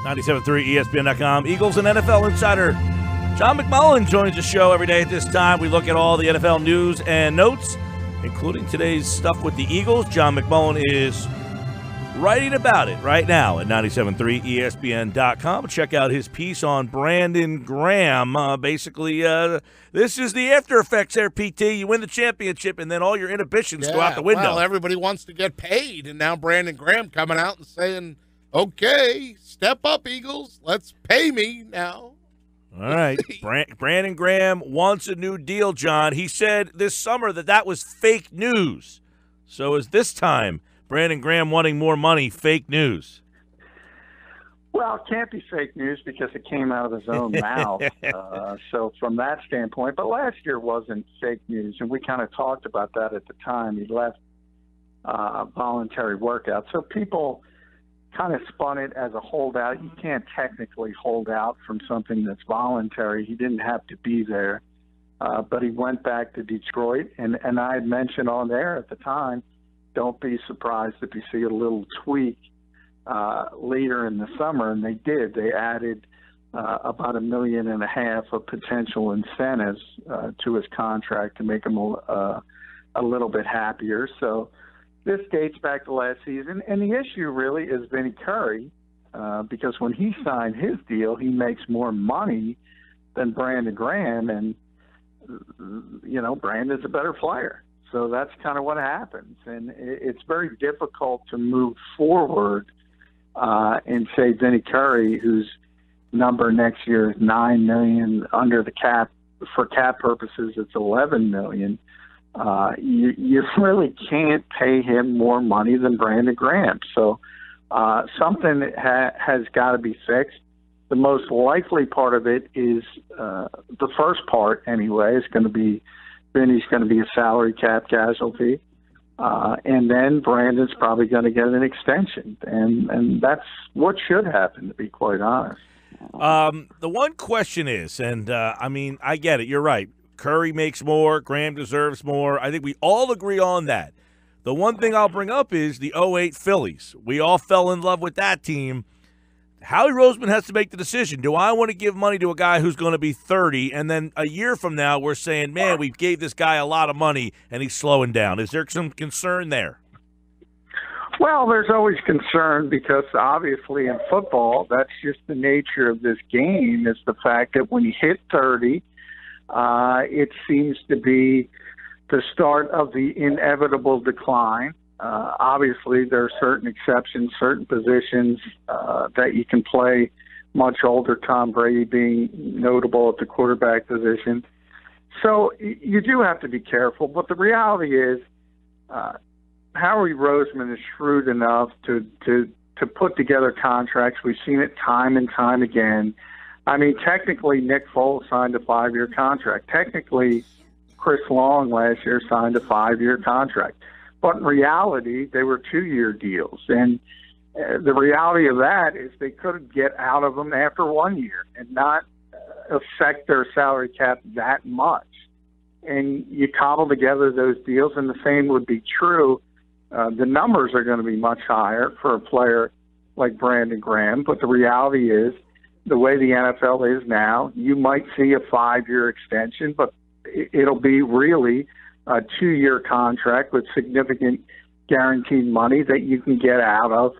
97.3 ESPN.com. Eagles and NFL Insider John McMullen joins the show every day at this time. We look at all the NFL news and notes, including today's stuff with the Eagles. John McMullen is writing about it right now at 97.3 ESPN.com. Check out his piece on Brandon Graham. Basically, this is the after effects there, PT. You win the championship, and then all your inhibitions go out the window. Well, everybody wants to get paid, and now Brandon Graham coming out and saying, okay, step up, Eagles. Let's pay me now. All right. Brandon Graham wants a new deal, John. He said this summer that was fake news. So is this time Brandon Graham wanting more money fake news? Well, it can't be fake news because it came out of his own mouth. So from that standpoint, but last year wasn't fake news, and we kind of talked about that at the time. He left voluntary workout. So people kind of spun it as a holdout. You can't technically hold out from something that's voluntary. He didn't have to be there, but he went back to Detroit, and I had mentioned on there at the time, don't be surprised if you see a little tweak later in the summer, and they did. They added about $1.5 million of potential incentives to his contract to make him a little bit happier. So this dates back to last season, and the issue really is Vinny Curry, because when he signed his deal, he makes more money than Brandon Graham, and Brandon's a better player. So that's kind of what happens, and it's very difficult to move forward and say Vinny Curry, whose number next year is $9 million under the cap. For cap purposes, it's $11 million. You really can't pay him more money than Brandon Graham. So something has got to be fixed. The most likely part of it is the first part, anyway, is going to be Vinny's going to be a salary cap casualty, and then Brandon's probably going to get an extension, and that's what should happen, to be quite honest. The one question is, and I get it. You're right. Curry makes more. Graham deserves more. I think we all agree on that. The one thing I'll bring up is the 2008 Phillies. We all fell in love with that team. Howie Roseman has to make the decision. Do I want to give money to a guy who's going to be 30, and then a year from now we're saying, man, we gave this guy a lot of money, and he's slowing down? Is there some concern there? Well, there's always concern because obviously in football, that's just the nature of this game, is the fact that when you hit 30, it seems to be the start of the inevitable decline. Obviously, there are certain exceptions, certain positions that you can play much older, Tom Brady being notable at the quarterback position. So you do have to be careful. But the reality is Howie Roseman is shrewd enough to put together contracts. We've seen it time and time again. I mean, technically, Nick Foles signed a 5-year contract. Technically, Chris Long last year signed a 5-year contract. But in reality, they were 2-year deals. And the reality of that is they couldn't get out of them after 1 year and not affect their salary cap that much. And you cobble together those deals, and the same would be true. The numbers are going to be much higher for a player like Brandon Graham. But the reality is, the way the NFL is now, you might see a 5-year extension, but it'll be really a 2-year contract with significant guaranteed money that you can get out of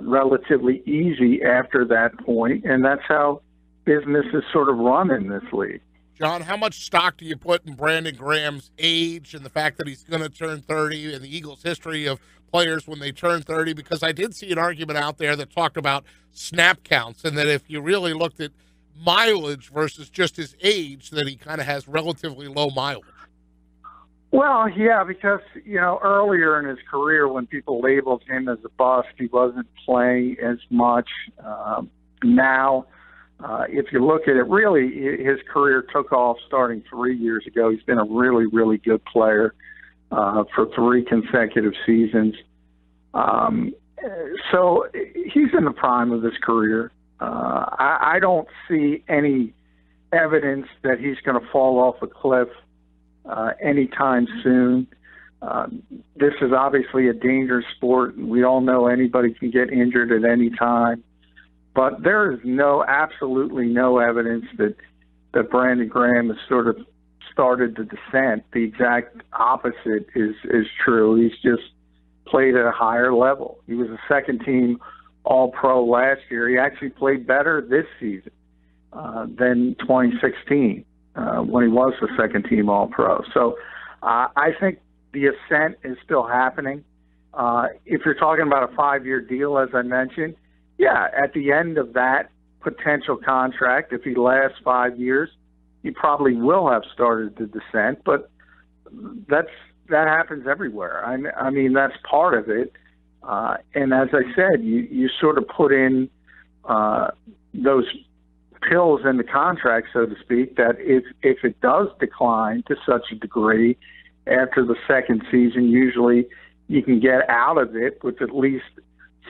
relatively easy after that point. And that's how business is sort of run in this league. John, how much stock do you put in Brandon Graham's age and the fact that he's going to turn 30 and the Eagles' history of players when they turn 30? Because I did see an argument out there that talked about snap counts, and that if you really looked at mileage versus just his age, that he kind of has relatively low mileage. Well, yeah, because, earlier in his career when people labeled him as a bust, he wasn't playing as much. Now, if you look at it, really, his career took off starting 3 years ago. He's been a really, really good player for 3 consecutive seasons. So he's in the prime of his career. I don't see any evidence that he's going to fall off a cliff anytime soon. This is obviously a dangerous sport. We all know anybody can get injured at any time. But there is absolutely no evidence that Brandon Graham has sort of started the descent. The exact opposite is true. He's just played at a higher level. He was a second-team All-Pro last year. He actually played better this season than 2016 when he was the second-team All-Pro. So I think the ascent is still happening. If you're talking about a 5-year deal, as I mentioned, yeah, at the end of that potential contract, if he lasts 5 years, he probably will have started the descent, but that happens everywhere. I mean, that's part of it. And as I said, you sort of put in those pills in the contract, so to speak, that if it does decline to such a degree after the second season, usually you can get out of it with at least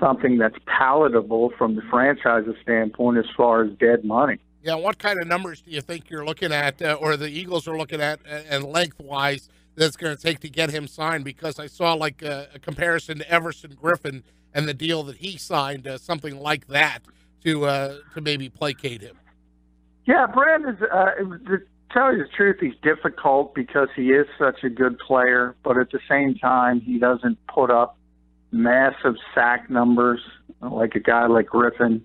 something that's palatable from the franchise's standpoint as far as dead money. Yeah, what kind of numbers do you think you're looking at, or the Eagles are looking at, and lengthwise that's going to take to get him signed? Because I saw like a comparison to Everson Griffin and the deal that he signed, something like that, to maybe placate him. Yeah, Brandon's, to tell you the truth, he's difficult because he is such a good player, but at the same time, he doesn't put up massive sack numbers like a guy like Griffin.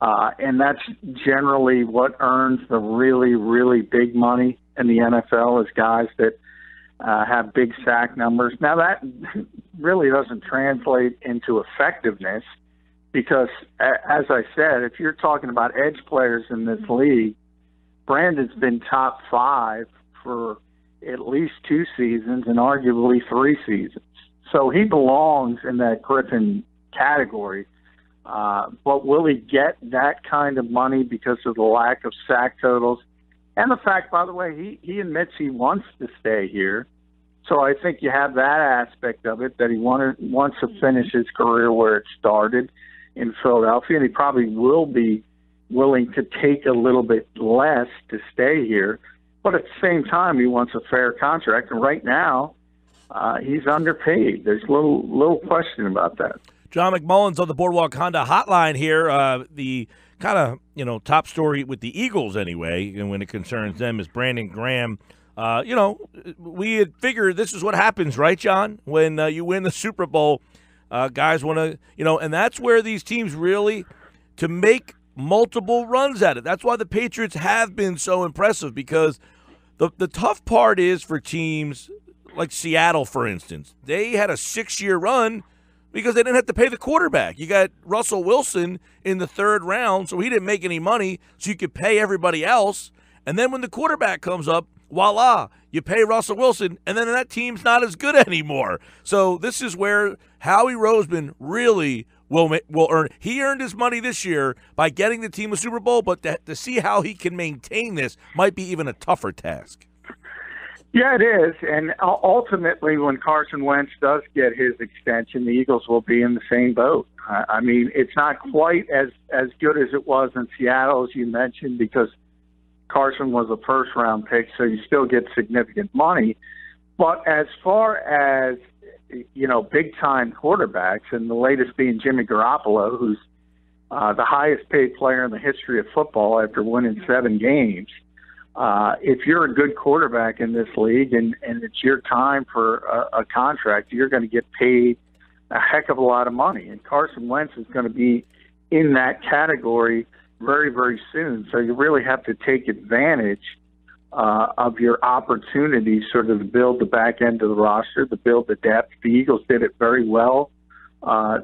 And that's generally what earns the really, really big money in the NFL, is guys that have big sack numbers. Now, that really doesn't translate into effectiveness because, as I said, if you're talking about edge players in this league, Brandon's been top 5 for at least 2 seasons and arguably 3 seasons. So he belongs in that Griffin category. But will he get that kind of money because of the lack of sack totals? And the fact, by the way, he admits he wants to stay here. So I think you have that aspect of it, that he wants to finish his career where it started in Philadelphia, and he probably will be willing to take a little bit less to stay here. But at the same time, he wants a fair contract, and right now he's underpaid. There's little question about that. John McMullen's on the Boardwalk Honda hotline here. The kind of, top story with the Eagles anyway, and when it concerns them, is Brandon Graham. We had figured this is what happens, right, John? When you win the Super Bowl, guys want to, and that's where these teams really, to make multiple runs at it. That's why the Patriots have been so impressive, because the tough part is for teams like Seattle, for instance. They had a 6-year run because they didn't have to pay the quarterback. You got Russell Wilson in the 3rd round, so he didn't make any money, so you could pay everybody else. And then when the quarterback comes up, voila, you pay Russell Wilson, and then that team's not as good anymore. So this is where Howie Roseman really will earn. He earned his money this year by getting the team a Super Bowl, but to see how he can maintain this might be even a tougher task. Yeah, it is. And ultimately, when Carson Wentz does get his extension, the Eagles will be in the same boat. I mean, it's not quite as good as it was in Seattle, as you mentioned, because Carson was a first-round pick, so you still get significant money. But as far as, big-time quarterbacks, and the latest being Jimmy Garoppolo, who's the highest-paid player in the history of football after winning 7 games, if you're a good quarterback in this league and it's your time for a contract, you're going to get paid a heck of a lot of money. And Carson Wentz is going to be in that category very, very soon. So you really have to take advantage of your opportunities sort of to build the back end of the roster, to build the depth. The Eagles did it very well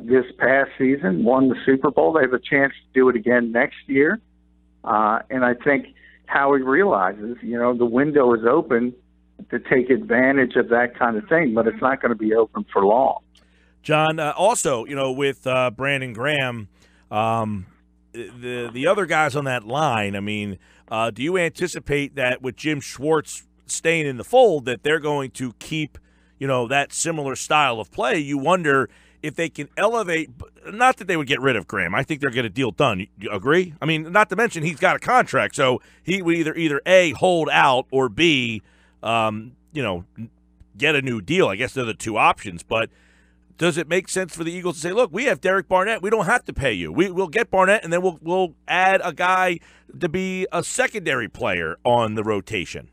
this past season, won the Super Bowl. They have a chance to do it again next year. And I think Howie realizes, the window is open to take advantage of that kind of thing, but it's not going to be open for long. John, also, with Brandon Graham, the other guys on that line, I mean, do you anticipate that with Jim Schwartz staying in the fold that they're going to keep, that similar style of play? You wonder if they can elevate, not that they would get rid of Graham. I think they'll get a deal done. You agree? I mean, not to mention he's got a contract, so he would either A, hold out, or B, get a new deal. I guess they're the two options. But does it make sense for the Eagles to say, look, we have Derek Barnett. We don't have to pay you. We'll get Barnett, and then we'll add a guy to be a secondary player on the rotation?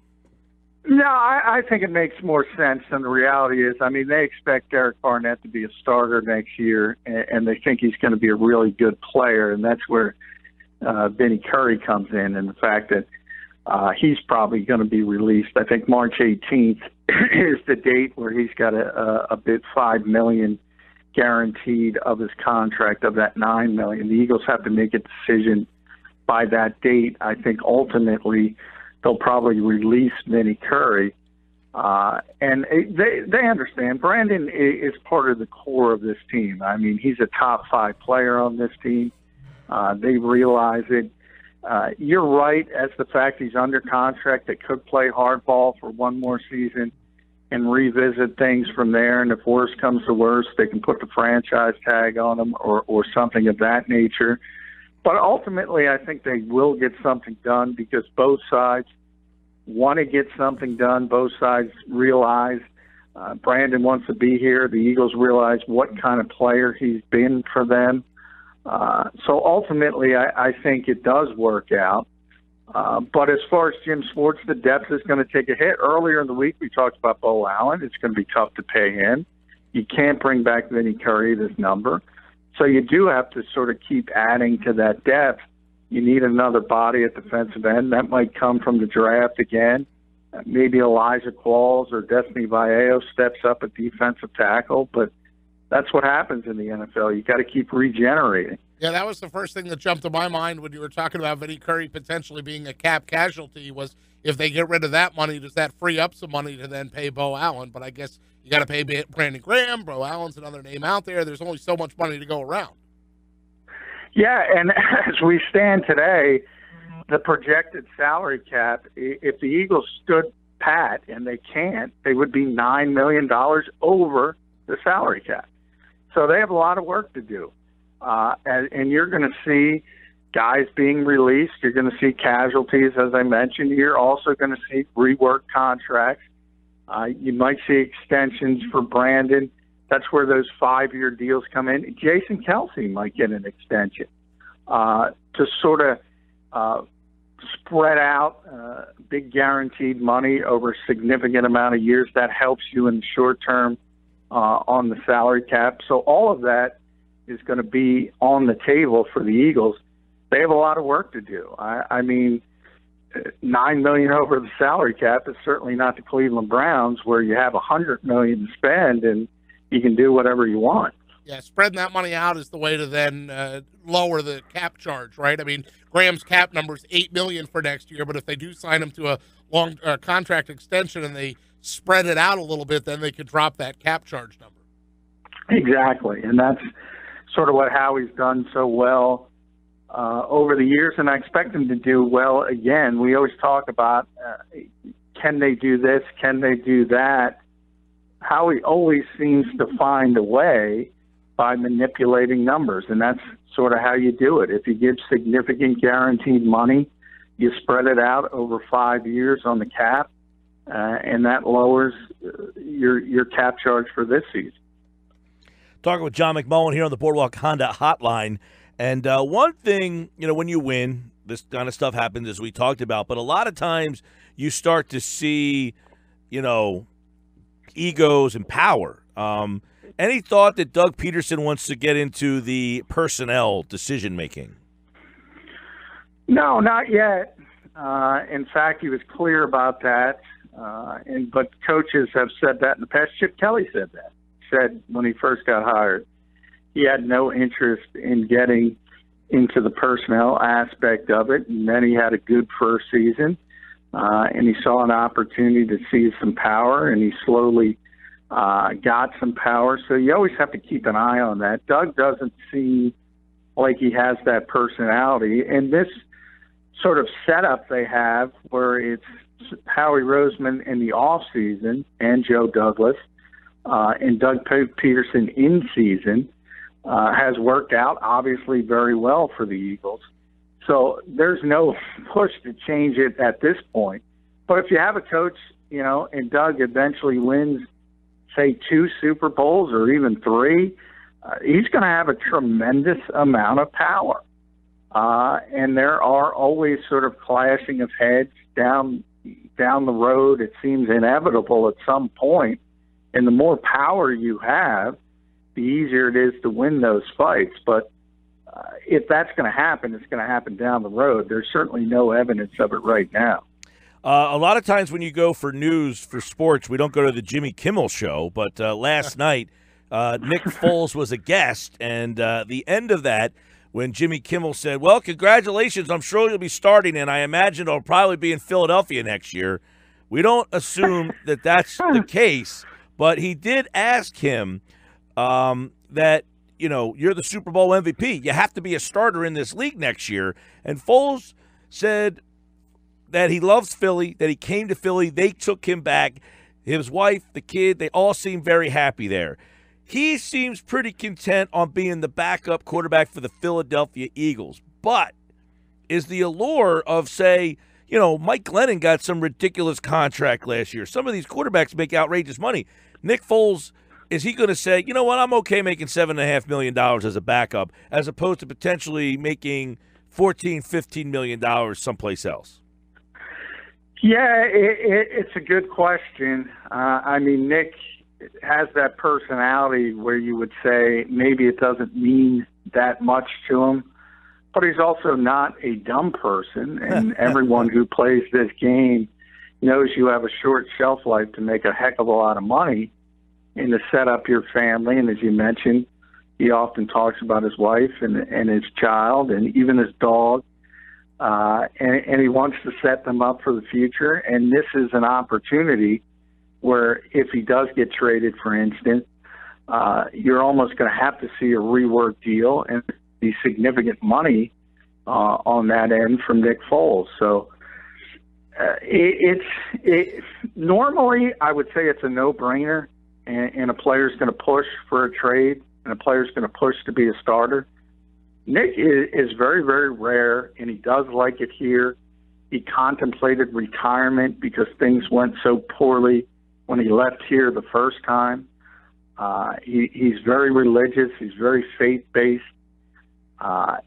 No, I think it makes more sense than the reality is. I mean, they expect Derek Barnett to be a starter next year, and they think he's going to be a really good player, and that's where Vinny Curry comes in, and the fact that he's probably going to be released. I think March 18th is the date where he's got a bid $5 million guaranteed of his contract of that $9 million. The Eagles have to make a decision by that date. I think ultimately they'll probably release Vinny Curry. And they understand. Brandon is part of the core of this team. I mean, he's a top 5 player on this team. They realize it. You're right as the fact he's under contract. They could play hardball for one more season and revisit things from there. And if worse comes to worse, they can put the franchise tag on him or something of that nature. But ultimately, I think they will get something done because both sides want to get something done. Both sides realize Brandon wants to be here. The Eagles realize what kind of player he's been for them. So ultimately, I think it does work out. But as far as Jim Schwartz, the depth is going to take a hit. Earlier in the week, we talked about Bo Allen. It's going to be tough to pay him. You can't bring back Vinny Curry, this number. So you do have to sort of keep adding to that depth. You need another body at defensive end. That might come from the draft again. Maybe Elijah Qualls or Destiny Vallejo steps up at defensive tackle, but that's what happens in the NFL. You got to keep regenerating. Yeah, that was the first thing that jumped to my mind when you were talking about Vinny Curry potentially being a cap casualty was if they get rid of that money, does that free up some money to then pay Bo Allen? But I guess you got to pay Brandon Graham. Bo Allen's another name out there. There's only so much money to go around. Yeah, and as we stand today, the projected salary cap, if the Eagles stood pat, and they can't, they would be $9 million over the salary cap. So they have a lot of work to do. And you're going to see guys being released. You're going to see casualties, as I mentioned. You're also going to see rework contracts. You might see extensions for Brandon. That's where those 5-year deals come in. Jason Kelsey might get an extension to sort of spread out big guaranteed money over a significant amount of years. That helps you in the short term on the salary cap. So all of that is going to be on the table for the Eagles. They have a lot of work to do. I mean, $9 million over the salary cap is certainly not the Cleveland Browns, where you have $100 million to spend and you can do whatever you want. Yeah, spreading that money out is the way to then lower the cap charge, right? I mean, Graham's cap number is $8 million for next year, but if they do sign him to a long contract extension and they spread it out a little bit, then they could drop that cap charge number. Exactly, and that's sort of what Howie's done so well over the years, and I expect them to do well again. We always talk about can they do this, can they do that? Howie always seems to find a way by manipulating numbers, and that's sort of how you do it. If you give significant guaranteed money, you spread it out over 5 years on the cap, and that lowers your cap charge for this season. Talking with John McMullen here on the Boardwalk Honda Hotline. And one thing, when you win, this kind of stuff happens, as we talked about, but a lot of times you start to see, egos and power. Any thought that Doug Peterson wants to get into the personnel decision-making? No, not yet. In fact, he was clear about that. But coaches have said that in the past. Chip Kelly said that. Said when he first got hired, he had no interest in getting into the personnel aspect of it. And then he had a good first season, and he saw an opportunity to see some power, and he slowly got some power. So you always have to keep an eye on that. Doug doesn't seem like he has that personality. And this sort of setup they have where it's Howie Roseman in the offseason and Joe Douglas and Doug Peterson in season has worked out, obviously, very well for the Eagles. So there's no push to change it at this point. But if you have a coach, and Doug eventually wins say 2 Super Bowls or even 3, he's going to have a tremendous amount of power. And there are always sort of clashing of heads down the road. It seems inevitable at some point. And the more power you have, the easier it is to win those fights. But if that's going to happen, it's going to happen down the road. There's certainly no evidence of it right now. A lot of times when you go for news for sports, we don't go to the Jimmy Kimmel show. But last night, Nick Foles was a guest. And the end of that, when Jimmy Kimmel said, well, congratulations, I'm sure you'll be starting, and I imagine it'll probably be in Philadelphia next year. We don't assume that that's the case, but he did ask him that, you know, you're the Super Bowl MVP. You have to be a starter in this league next year. And Foles said that he loves Philly, that he came to Philly. They took him back. His wife, the kid, they all seem very happy there. He seems pretty content on being the backup quarterback for the Philadelphia Eagles. But is the allure of, say, you know, Mike Glennon got some ridiculous contract last year. Some of these quarterbacks make outrageous money. Nick Foles, is he going to say, you know what, I'm okay making $7.5 million as a backup as opposed to potentially making $14, $15 million someplace else? Yeah, it's a good question. I mean, Nick has that personality where you would say maybe it doesn't mean that much to him, but he's also not a dumb person, and everyone who plays this game knows you have a short shelf life to make a heck of a lot of money and to set up your family. And as you mentioned, he often talks about his wife and his child and even his dog, and he wants to set them up for the future. And this is an opportunity where if he does get traded, for instance, you're almost going to have to see a rework deal and be significant money on that end from Nick Foles. So normally I would say it's a no-brainer, and a player's going to push for a trade, and a player's going to push to be a starter. Nick is very, very rare, and he does like it here. He contemplated retirement because things went so poorly when he left here the first time. He's very religious. He's very faith-based.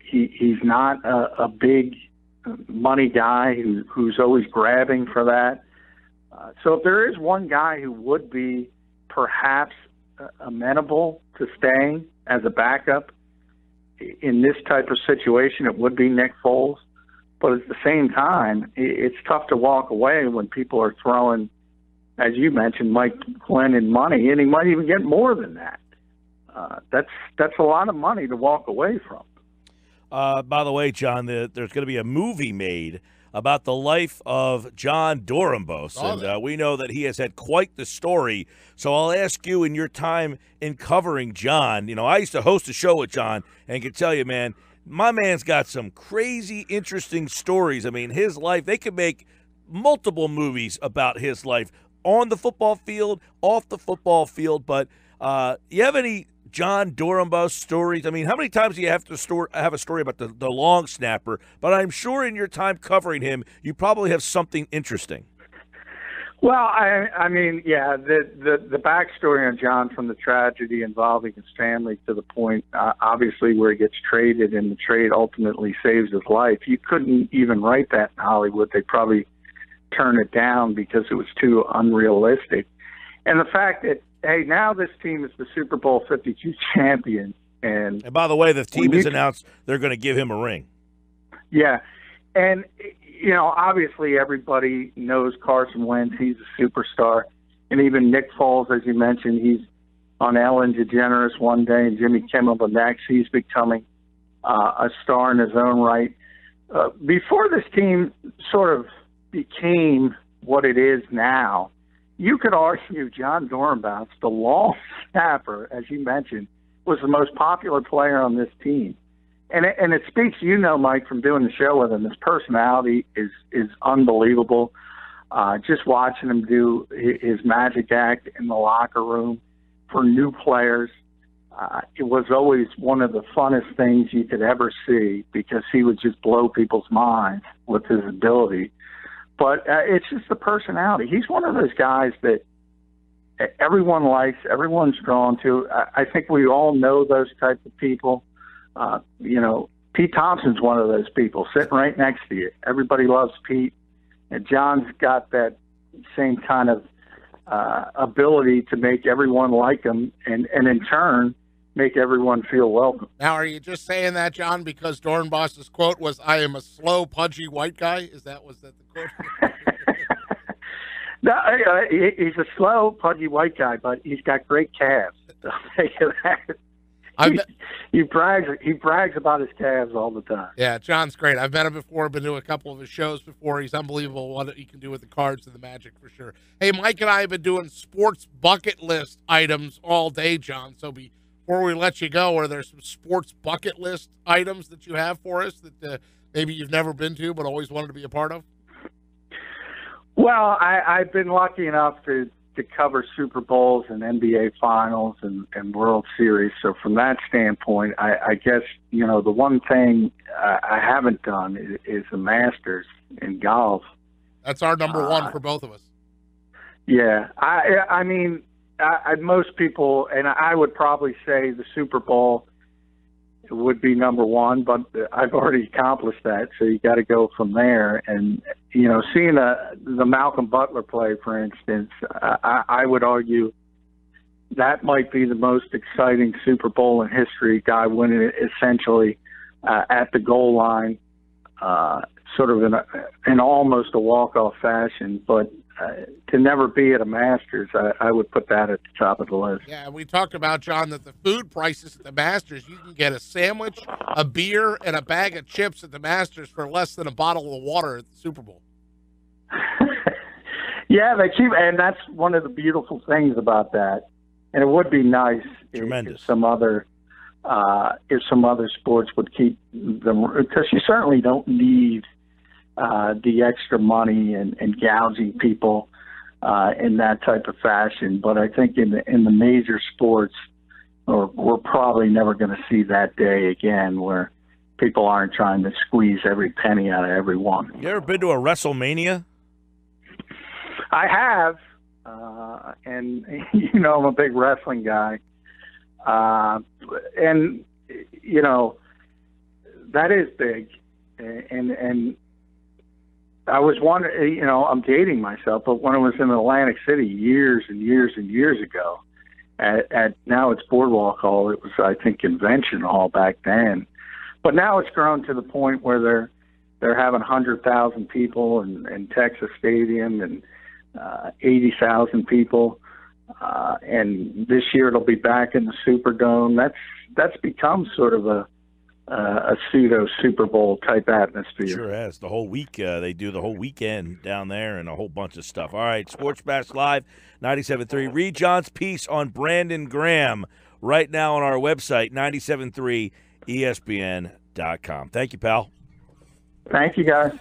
He's not a big money guy who's always grabbing for that. So if there is one guy who would be perhaps amenable to staying as a backup in this type of situation, it would be Nick Foles. But at the same time, it's tough to walk away when people are throwing, as you mentioned, Mike Glennon money, and he might even get more than that. That's a lot of money to walk away from. By the way, John, there's going to be a movie made about the life of John Dorambos, and we know that he has had quite the story. So I'll ask you, in your time in covering John, you know, I used to host a show with John, and can tell you, man, my man's got some crazy, interesting stories. I mean, his life, they could make multiple movies about his life on the football field, off the football field. But you have any John Dorambos stories? I mean, how many times do you have to have a story about the long snapper? But I'm sure in your time covering him, you probably have something interesting. Well, I mean, yeah, the backstory on John, from the tragedy involving his family to the point, obviously, where he gets traded and the trade ultimately saves his life. You couldn't even write that in Hollywood. They probably turn it down because it was too unrealistic. And the fact that, hey, now this team is the Super Bowl 52 champion. And by the way, the team has announced they're going to give him a ring. Yeah. And, you know, obviously everybody knows Carson Wentz. He's a superstar. And even Nick Foles, as you mentioned, he's on Ellen DeGeneres one day and Jimmy Kimmel the next. He's becoming a star in his own right. Before this team sort of became what it is now, you could argue John Dorambos, the long snapper, as you mentioned, was the most popular player on this team. And it speaks, you know, Mike, from doing the show with him, his personality is unbelievable. Just watching him do his magic act in the locker room for new players, it was always one of the funnest things you could ever see, because he would just blow people's minds with his ability. But it's just the personality. He's one of those guys that everyone likes, everyone's drawn to. I think we all know those types of people. Pete Thompson's one of those people sitting right next to you. Everybody loves Pete, and John's got that same kind of ability to make everyone like him, and in turn make everyone feel welcome. Now, are you just saying that, John, because Dornbos's quote was, "I am a slow, pudgy white guy"? Was that the quote? No, he's a slow, pudgy white guy, but he's got great calves. I'll tell you that. He brags about his calves all the time. Yeah, John's great. I've met him before, been to a couple of his shows before. He's unbelievable what he can do with the cards and the Magic for sure. Hey, Mike and I have been doing sports bucket list items all day, John. So before we let you go, are there some sports bucket list items that you have for us that maybe you've never been to but always wanted to be a part of? Well, I've been lucky enough to cover Super Bowls and NBA Finals and World Series. So from that standpoint, I guess, the one thing I haven't done is the Masters in golf. That's our number one for both of us. Yeah. I mean, most people, and I would probably say the Super Bowl would be number one, but I've already accomplished that, so you got to go from there. And seeing the Malcolm Butler play, for instance, I would argue that might be the most exciting Super Bowl in history. Guy winning it essentially at the goal line, sort of in almost a walk-off fashion, but to never be at a Masters, I would put that at the top of the list. Yeah, we talked about, John, that the food prices at the Masters, you can get a sandwich, a beer, and a bag of chips at the Masters for less than a bottle of water at the Super Bowl. Yeah, they keep, and that's one of the beautiful things about that. And it would be nice if some other sports would keep them, because you certainly don't need the extra money and gouging people in that type of fashion. But I think in the major sports, we're probably never going to see that day again where people aren't trying to squeeze every penny out of every one. You ever been to a WrestleMania? I have, and I'm a big wrestling guy, and that is big, and I was wondering, I'm dating myself, but when I was in Atlantic City years and years and years ago, at now it's Boardwalk Hall. It was, I think, Convention Hall back then, but now it's grown to the point where they're having 100,000 people in Texas Stadium and 80,000 people, and this year it'll be back in the Superdome. That's become sort of a pseudo Super Bowl type atmosphere. Sure has. The whole week, they do the whole weekend down there and a whole bunch of stuff. All right, Sports Bash Live, 97.3. Read John's piece on Brandon Graham right now on our website, 97.3ESPN.com. Thank you, pal. Thank you, guys.